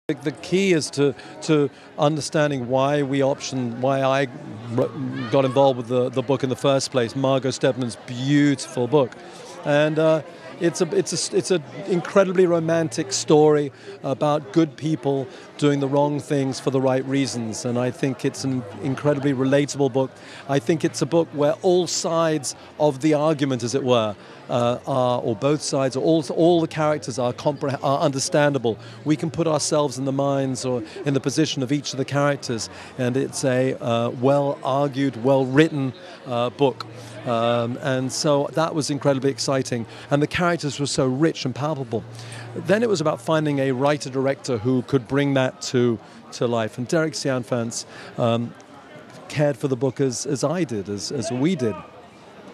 The key is to understanding why I got involved with the book in the first place. Margot Steadman's beautiful book, and it's an incredibly romantic story about good people doing the wrong things for the right reasons, and I think it's an incredibly relatable book. I think it's a book where all sides of the argument, as it were, or both sides, or all the characters are understandable. We can put ourselves in the minds or in the position of each of the characters, and it's a well-argued, well-written book. And so that was incredibly exciting, and the characters were so rich and palpable. Then it was about finding a writer-director who could bring that to life, and Derek Cianfrance cared for the book as I did, as we did.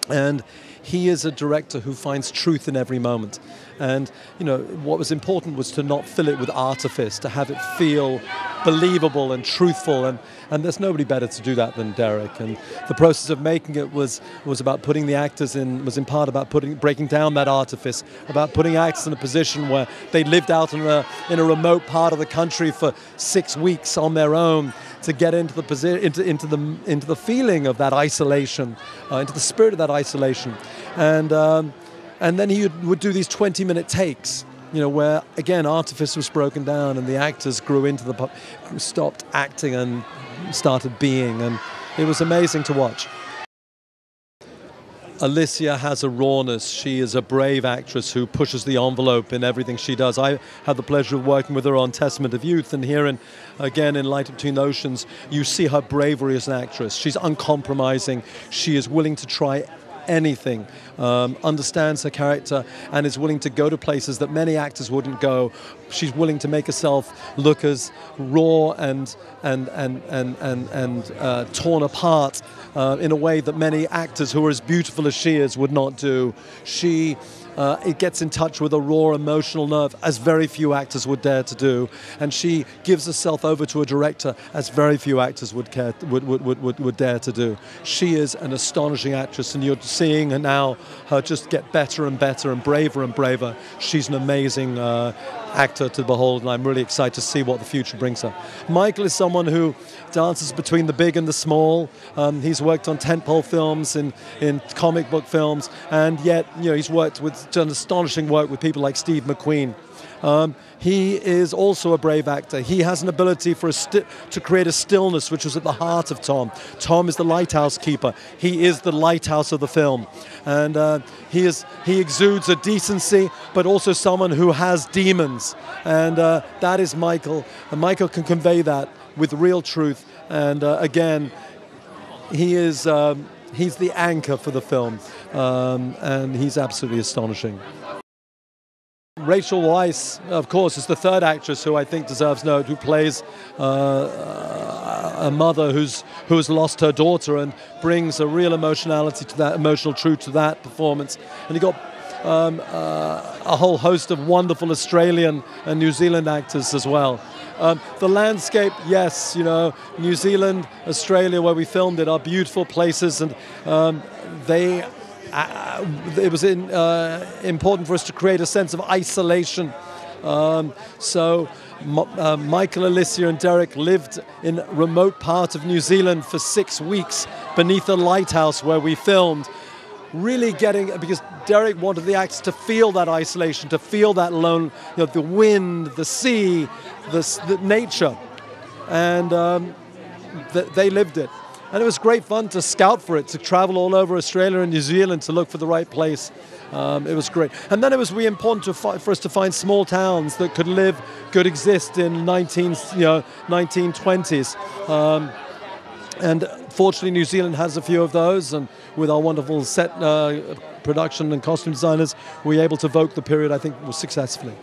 And he is a director who finds truth in every moment. And, you know, what was important was to not fill it with artifice, to have it feel believable and truthful. And there's nobody better to do that than Derek. And the process of making it was about putting the actors in, was in part about breaking down that artifice, about putting actors in a position where they lived out in a remote part of the country for 6 weeks on their own, to get into the feeling of that isolation, into the spirit of that isolation, and then he would do these 20-minute takes, you know, where again artifice was broken down and the actors stopped acting and started being, and it was amazing to watch. Alicia has a rawness. She is a brave actress who pushes the envelope in everything she does. I had the pleasure of working with her on Testament of Youth, and here, again, in Light Between the Oceans, you see her bravery as an actress. She's uncompromising. She is willing to try anything, understands her character, and is willing to go to places that many actors wouldn't go. She's willing to make herself look as raw and torn apart in a way that many actors who are as beautiful as she is would not do. It gets in touch with a raw emotional nerve as very few actors would dare to do, and she gives herself over to a director as very few actors would dare to do. She is an astonishing actress, and you're seeing her now just get better and better and braver. She's an amazing actor to behold, and I'm really excited to see what the future brings her. Michael is someone who dances between the big and the small. He's worked on tentpole films, in comic book films, and yet, you know, he's done astonishing work with people like Steve McQueen. He is also a brave actor. He has an ability to create a stillness, which was at the heart of Tom. Tom is the lighthouse keeper. He is the lighthouse of the film, and he exudes a decency, but also someone who has demons, and that is Michael. And Michael can convey that with real truth, and again, he's the anchor for the film, and he's absolutely astonishing. Rachel Weisz, of course, is the third actress who I think deserves note, who plays a mother who has lost her daughter and brings a real emotionality to that, emotional truth to that performance. And you got a whole host of wonderful Australian and New Zealand actors as well. The landscape, yes, you know, New Zealand, Australia, where we filmed it, are beautiful places, and it was important for us to create a sense of isolation. So Michael, Alicia and Derek lived in a remote part of New Zealand for 6 weeks beneath a lighthouse where we filmed, really because Derek wanted the actors to feel that isolation, to feel that lone, you know, the wind, the sea, the nature, and they lived it. And it was great fun to scout for it, to travel all over Australia and New Zealand to look for the right place. It was great. And then it was really important for us to find small towns that could exist in 1920s. And fortunately, New Zealand has a few of those, and with our wonderful set production and costume designers, we were able to evoke the period, I think, successfully.